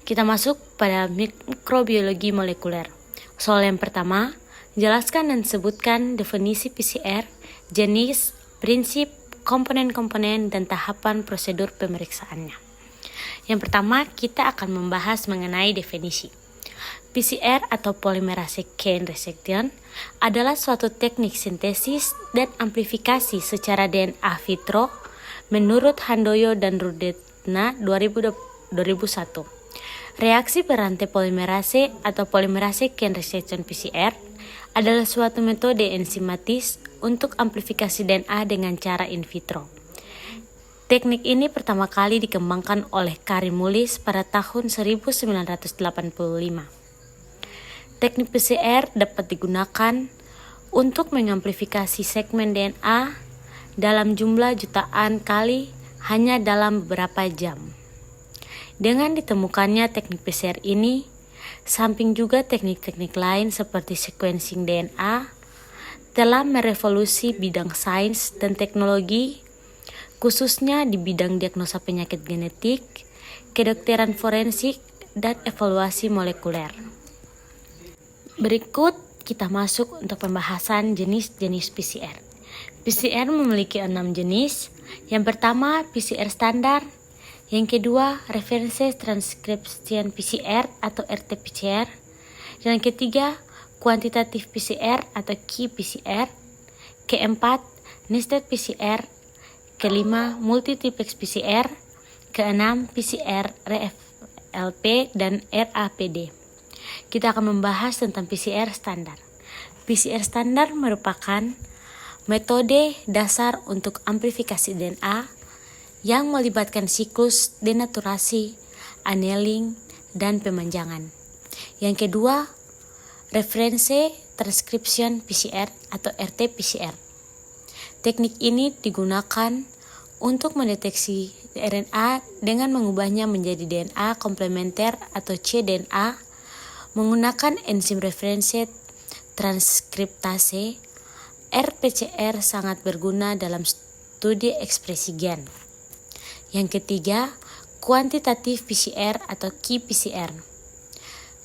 Kita masuk pada mikrobiologi molekuler. Soal yang pertama, jelaskan dan sebutkan definisi PCR, jenis, prinsip, komponen-komponen, dan tahapan prosedur pemeriksaannya. Yang pertama, kita akan membahas mengenai definisi. PCR atau polymerase chain reaction adalah suatu teknik sintesis dan amplifikasi secara DNA vitro menurut Handoyo dan Rudetna 2001. Reaksi berantai polimerase atau polymerase chain reaction PCR adalah suatu metode enzimatis untuk amplifikasi DNA dengan cara in vitro. Teknik ini pertama kali dikembangkan oleh Karim Mullis pada tahun 1985. Teknik PCR dapat digunakan untuk mengamplifikasi segmen DNA dalam jumlah jutaan kali hanya dalam beberapa jam. Dengan ditemukannya teknik PCR ini, samping juga teknik-teknik lain seperti sequencing DNA, telah merevolusi bidang sains dan teknologi, khususnya di bidang diagnosa penyakit genetik, kedokteran forensik, dan evaluasi molekuler. Berikut kita masuk untuk pembahasan jenis-jenis PCR. PCR memiliki 6 jenis. Yang pertama, PCR standar. Yang kedua, reference transcription PCR atau RT-PCR. Yang ketiga, quantitative PCR atau qPCR. Keempat, nested PCR. Kelima, multiplex PCR. Keenam, PCR, RFLP, dan RAPD. Kita akan membahas tentang PCR standar. PCR standar merupakan metode dasar untuk amplifikasi DNA yang melibatkan siklus denaturasi, annealing, dan pemanjangan. Yang kedua, reference transcription PCR atau RT-PCR. Teknik ini digunakan untuk mendeteksi RNA dengan mengubahnya menjadi DNA komplementer atau cDNA menggunakan enzim reference transkriptase. RPCR sangat berguna dalam studi ekspresi gen. Yang ketiga, quantitative PCR atau qPCR.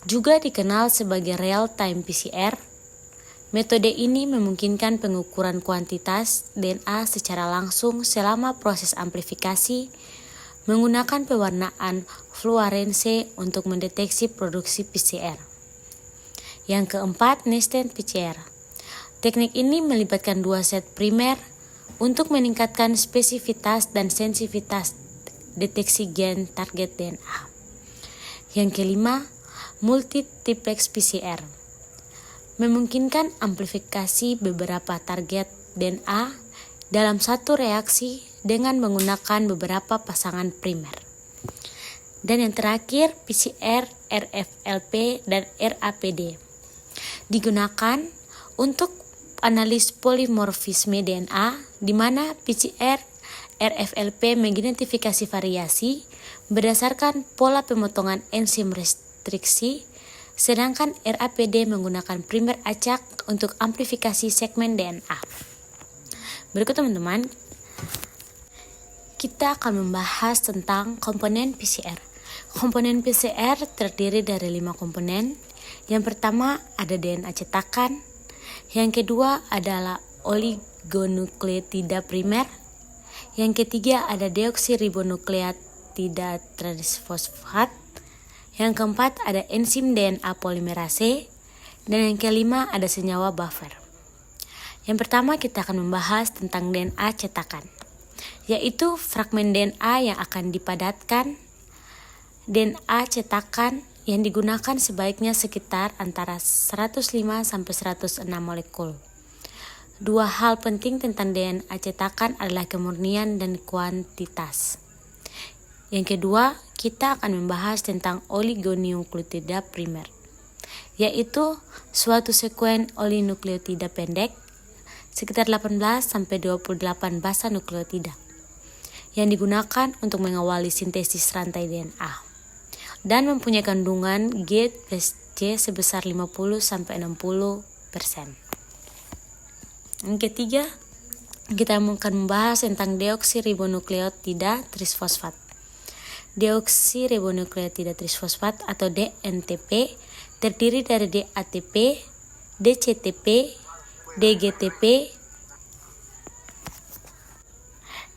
Juga dikenal sebagai real-time PCR. Metode ini memungkinkan pengukuran kuantitas DNA secara langsung selama proses amplifikasi menggunakan pewarnaan fluoresens untuk mendeteksi produksi PCR. Yang keempat, nested PCR. Teknik ini melibatkan 2 set primer untuk meningkatkan spesifitas dan sensitivitas deteksi gen target DNA. Yang kelima, multiplex PCR. Memungkinkan amplifikasi beberapa target DNA dalam satu reaksi dengan menggunakan beberapa pasangan primer. Dan yang terakhir, PCR, RFLP, dan RAPD. Digunakan untuk analis polimorfisme DNA, di mana PCR RFLP mengidentifikasi variasi berdasarkan pola pemotongan enzim restriksi, sedangkan RAPD menggunakan primer acak untuk amplifikasi segmen DNA. Berikut teman-teman, kita akan membahas tentang komponen PCR. Komponen PCR terdiri dari 5 komponen. Yang pertama ada DNA cetakan. Yang kedua adalah oligonukleotida primer. Yang ketiga ada deoksiribonukleotida transfosfat. Yang keempat ada enzim DNA polimerase. Dan yang kelima ada senyawa buffer. Yang pertama kita akan membahas tentang DNA cetakan, yaitu fragmen DNA yang akan dipadatkan. DNA cetakan yang digunakan sebaiknya sekitar antara 105 sampai 106 molekul. 2 hal penting tentang DNA cetakan adalah kemurnian dan kuantitas. Yang kedua, kita akan membahas tentang oligonukleotida primer, yaitu suatu sekuen olinukleotida pendek sekitar 18 sampai 28 basa nukleotida yang digunakan untuk mengawali sintesis rantai DNA dan mempunyai kandungan G+C sebesar 50-60%. Yang ketiga, kita akan membahas tentang deoksiribonukleotida trisfosfat. Deoksiribonukleotida trisfosfat atau DNTP terdiri dari DATP, DCTP, DGTP,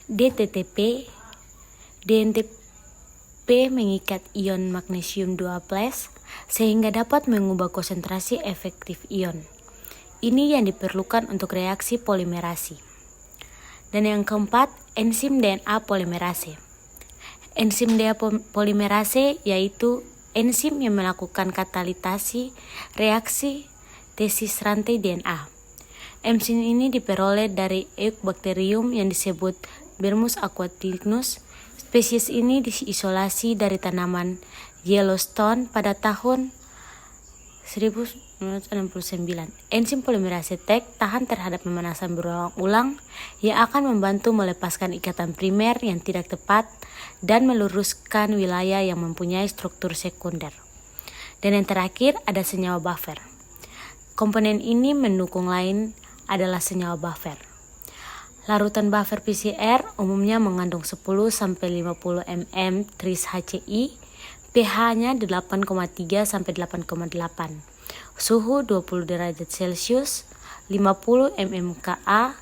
DTTP. DNTP mengikat ion magnesium 2+ sehingga dapat mengubah konsentrasi efektif ion. Ini yang diperlukan untuk reaksi polimerasi. Dan yang keempat, enzim DNA polimerase. Enzim DNA polimerase yaitu enzim yang melakukan katalitasi reaksi tesis rantai DNA. Enzim ini diperoleh dari Eubacterium yang disebut Bermus aquaticus. Spesies ini diisolasi dari tanaman Yellowstone pada tahun 1969. Enzim polimerase TEC tahan terhadap pemanasan berulang-ulang yang akan membantu melepaskan ikatan primer yang tidak tepat dan meluruskan wilayah yang mempunyai struktur sekunder. Dan yang terakhir ada senyawa buffer. Komponen ini mendukung lain adalah senyawa buffer. Larutan buffer PCR umumnya mengandung 10-50 mM tris HCl, pH-nya 8,3 sampai 8,8. Suhu 20 derajat Celcius, 50 mmKa,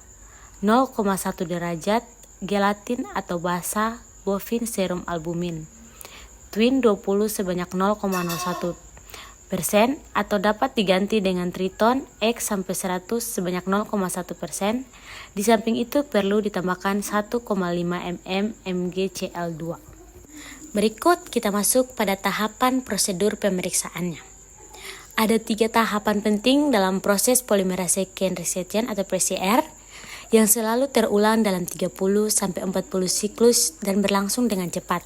0,1 derajat, gelatin atau basa bovin serum albumin. Twin 20 sebanyak 0,01% atau dapat diganti dengan triton X sampai 100 sebanyak 0,1%. Di samping itu perlu ditambahkan 1,5 mm MgCl2. Berikut kita masuk pada tahapan prosedur pemeriksaannya. Ada 3 tahapan penting dalam proses polymerase chain reaction atau PCR yang selalu terulang dalam 30-40 siklus dan berlangsung dengan cepat.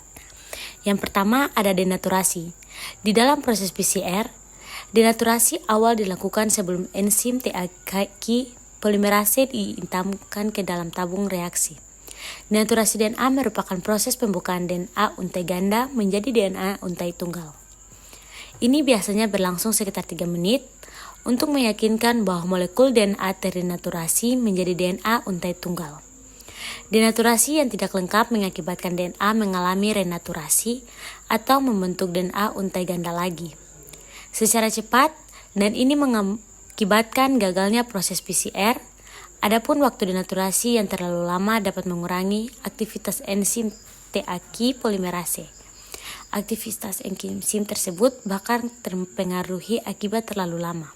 Yang pertama ada denaturasi. Di dalam proses PCR, denaturasi awal dilakukan sebelum enzim TAQ polimerase diintamkan ke dalam tabung reaksi. Denaturasi DNA merupakan proses pembukaan DNA untai ganda menjadi DNA untai tunggal. Ini biasanya berlangsung sekitar 3 menit untuk meyakinkan bahwa molekul DNA terdenaturasi menjadi DNA untai tunggal. Denaturasi yang tidak lengkap mengakibatkan DNA mengalami renaturasi atau membentuk DNA untai ganda lagi secara cepat, dan ini mengakibatkan gagalnya proses PCR. Adapun waktu denaturasi yang terlalu lama dapat mengurangi aktivitas enzim TAQ polimerase. Aktivitas enzim tersebut bahkan terpengaruhi akibat terlalu lama.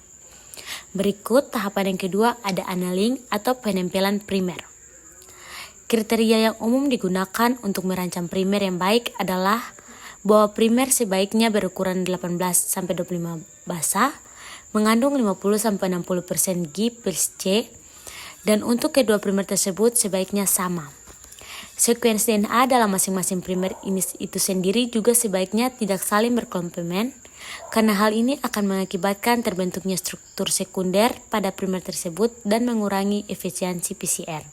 Berikut tahapan yang kedua ada annealing atau penempelan primer. Kriteria yang umum digunakan untuk merancang primer yang baik adalah bahwa primer sebaiknya berukuran 18-25 basa, mengandung 50-60% G/C, dan untuk kedua primer tersebut sebaiknya sama. Sekuens DNA dalam masing-masing primer ini itu sendiri juga sebaiknya tidak saling berkomplement, karena hal ini akan mengakibatkan terbentuknya struktur sekunder pada primer tersebut dan mengurangi efisiensi PCR.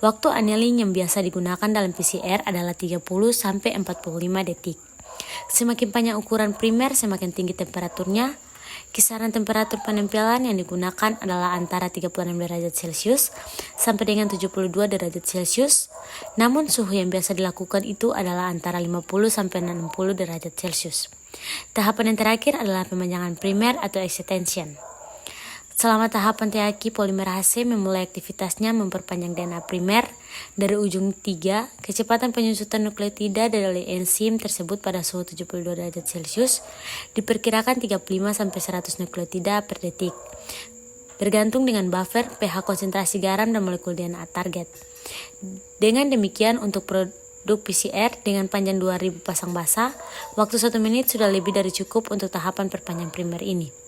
Waktu annealing yang biasa digunakan dalam PCR adalah 30-45 detik. Semakin panjang ukuran primer, semakin tinggi temperaturnya. Kisaran temperatur penempelan yang digunakan adalah antara 36 derajat Celcius sampai dengan 72 derajat Celcius. Namun suhu yang biasa dilakukan itu adalah antara 50 sampai 60 derajat Celcius. Tahapan yang terakhir adalah pemanjangan primer atau extension. Selama tahapan TAQ polimerase memulai aktivitasnya memperpanjang DNA primer dari ujung 3, kecepatan penyusutan nukleotida dari enzim tersebut pada suhu 72 derajat Celcius diperkirakan 35-100 nukleotida per detik, bergantung dengan buffer, pH konsentrasi garam, dan molekul DNA target. Dengan demikian untuk produk PCR dengan panjang 2000 pasang basa, waktu 1 menit sudah lebih dari cukup untuk tahapan perpanjang primer ini.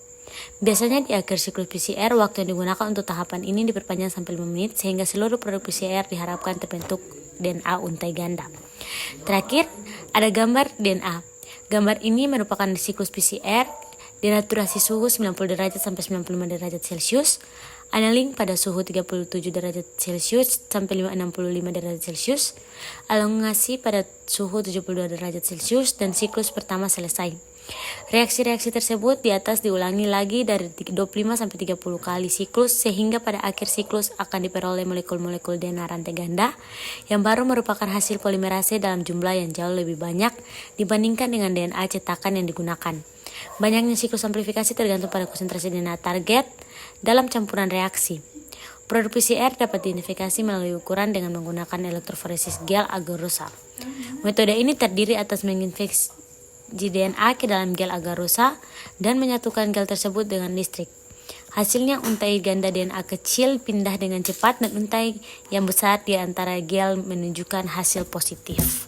Biasanya di akhir siklus PCR, waktu yang digunakan untuk tahapan ini diperpanjang sampai 5 menit sehingga seluruh produk PCR diharapkan terbentuk DNA untai ganda. Terakhir, ada gambar DNA. Gambar ini merupakan siklus PCR, denaturasi suhu 90 derajat sampai 95 derajat Celcius, annealing pada suhu 37 derajat Celcius sampai 65 derajat Celcius, elongasi pada suhu 72 derajat Celcius, dan siklus pertama selesai. Reaksi-reaksi tersebut di atas diulangi lagi dari 25-30 kali siklus sehingga pada akhir siklus akan diperoleh molekul-molekul DNA rantai ganda yang baru merupakan hasil polimerase dalam jumlah yang jauh lebih banyak dibandingkan dengan DNA cetakan yang digunakan. Banyaknya siklus amplifikasi tergantung pada konsentrasi DNA target dalam campuran reaksi. Produk PCR dapat diidentifikasi melalui ukuran dengan menggunakan elektroforesis gel agarosa. Metode ini terdiri atas menginfeksi DNA ke dalam gel agarosa dan menyatukan gel tersebut dengan listrik. Hasilnya untai ganda DNA kecil pindah dengan cepat dan untai yang besar di antara gel menunjukkan hasil positif.